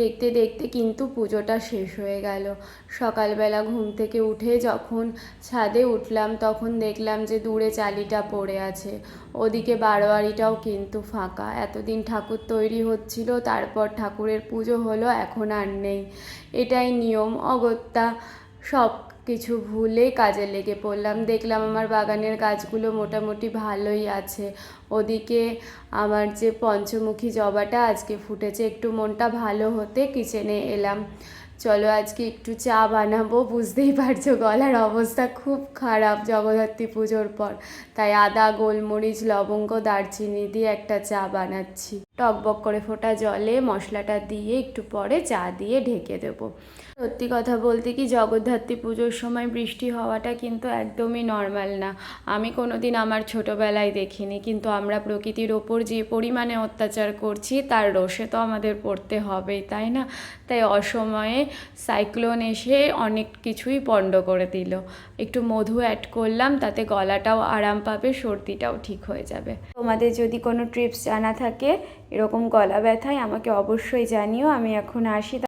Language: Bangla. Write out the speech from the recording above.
দেখতে দেখতে কিন্তু পুজোটা শেষ হয়ে গেল। সকালবেলা ঘুম থেকে উঠে যখন ছাদে উঠলাম তখন দেখলাম যে দূরে চালিটা পড়ে আছে, ওদিকে বারোয়ারিটাও কিন্তু ফাঁকা। এতদিন ঠাকুর তৈরি হচ্ছিল, তারপর ঠাকুরের পুজো হলো, এখন আর নেই। এটাই নিয়ম। অগত্যা সব কিছু ভুলে কাজে লেগে পড়লাম। দেখলাম আমার বাগানের গাছগুলো মোটামুটি ভালোই আছে। ওদিকে আমার যে পঞ্চমুখী জবাটা আজকে ফুটেছে, একটু মনটা ভালো হতে কিচেনে এলাম। চলো আজকে একটু চা বানাবো। বুঝতেই পারছো গলার অবস্থা খুব খারাপ জগদ্ধাত্রী পুজোর পর, তাই আদা, গোলমরিচ, লবঙ্গ, দারচিনি দিয়ে একটা চা বানাচ্ছি। টকবক করে ফোটা জলে মশলাটা দিয়ে একটু পরে চা দিয়ে ঢেকে দেবো। সত্যি কথা বলতে কি, জগদ্ধাত্রী পুজোর সময় বৃষ্টি হওয়াটা কিন্তু একদমই নর্মাল না। আমি কোনো দিন আমার ছোটোবেলায় দেখিনি, কিন্তু আমরা প্রকৃতির ওপর যে পরিমাণে অত্যাচার করছি তার রোষে তো আমাদের পড়তে হবেই, তাই না? তাই অসময়ে সাইক্লোন এসে অনেক কিছুই পণ্ড করে দিল। একটু মধু অ্যাড করলাম, তাতে গলাটাও আরাম পাবে, সর্দিটাও ঠিক হয়ে যাবে। তোমাদের যদি কোনো ট্রিপস জানা থাকে এরকম গলা ব্যথায়, আমাকে অবশ্যই জানিও। আমি এখন আসি।